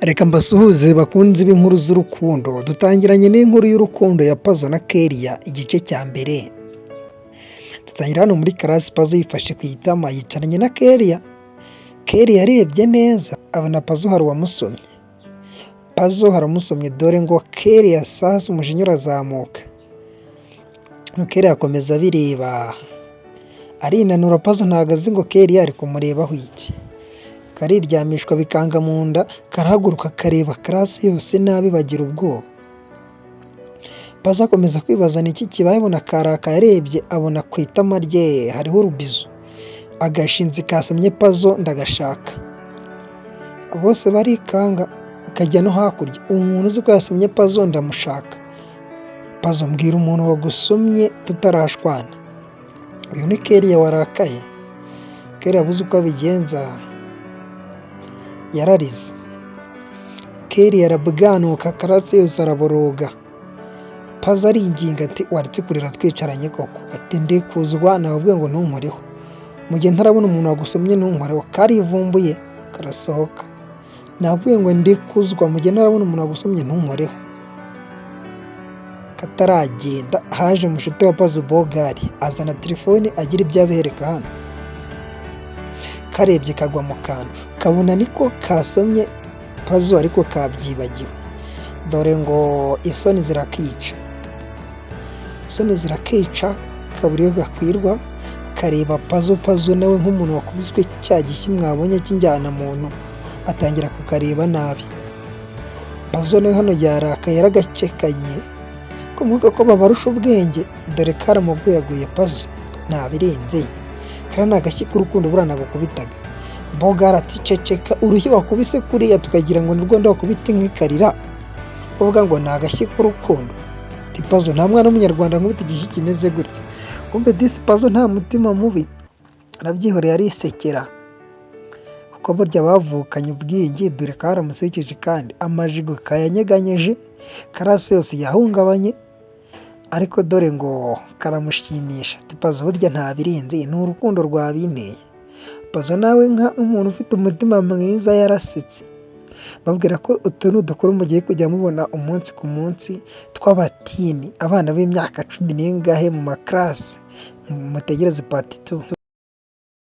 Reka mbasuhuze bakunzi b'inkuru z'urukundo, dutangiranye n'inkuru y'urukundo ya Pazo na Kellia igice cya mbere. Dutangira hano muri karasi Pazo yifashe ku itama yicaranye na Kellia. Kellia yarebye neza abona Pazo hari uwamusomye. Pazo haramusomye dore ngo Kellia sasa umujinya urazamuka. Kellia akomeza abireba. Arinanura Pazo ntago azi ngo Kellia ari kumurebaho iki. Kariryamishwa bikanga mu nda, karahaguruka kareba karasi yose nabi bagira ubwoba. Pazo akomeza kwibaza niki kibaye, abona karaka yarebye abona ku itama rye hariho urubizo. Agashinzi kasomye Pazo ndagashaka. Bose barikanga akajya no hakurya. Umuntu uzi ko yasomye Pazo ndamushaka. Pazo mbwira umuntu wagusomye tutarashwana. Uyu ni Kellia warakaye. Kellia abuze uko abigenza. Yararize. Kellia arabwanuka karasi yose araboroga. Pazo aringinga ati waretse kurira twicaranye koko. Ati ndikuzwa nababwiye ngo ntunkoreho. Mu gihe ntarabona umuntu wagusomye ntunkoreho. Karivumbuye karasohoka. Nababwiye ngo ndikuzwa mu gihe ntarabona umuntu wagusomye ntunkoreho. Kataragenda haje mushuti wa Pazo Bogari azana telefone agira ibyo abereka hano. Karebye kagwa mu kantu kabona niko kasomye Pazo ariko kabyibagiwe. Dore ngo isoni zirakica. Isoni zirakica kaburiyo gakwirwa kareba Pazo nawe nk'umuntu wakubiswe cya gishyi mwabonye cy'injyana muntu atangira kukareba nabi. Pazo nawe hano yarakaye yaragacekanye ko muvuga ko babarusha ubwenge, dore karamubwiyaguye Pazo nabirenze. Kana nagashyi k'urukundo burana gukubitaga. Bogara ati ceceka urushyi wakubise kuriya tukagira ngo nirwo ndakubita inkikarira. Uvuga ngo nagashyi k'urukundo. Ti Pazo nta mwana w'umunyarwanda nkubita igishyi kimeze gutya. Kumbe disi Pazo nta mutima mubi. Arabyihoreye arisekera. Kuko burya bavukanye ubwenge dore karamusekeje kandi amajigo kayanyeganyeje karase yose yahungabanye. Ariko dore ngo karamushimisha. Ti Pazo burya nta birenze ni urukundo rwabinteye. Pazo nawe nka umuntu ufite umutima mwiza yarasetse. Babwira ko utuntu dukora mu gihe kujya mubona umunsi ku munsi tw'abatini abana b'imyaka 10 n'ingahe mu maklasi mutegereze part 2.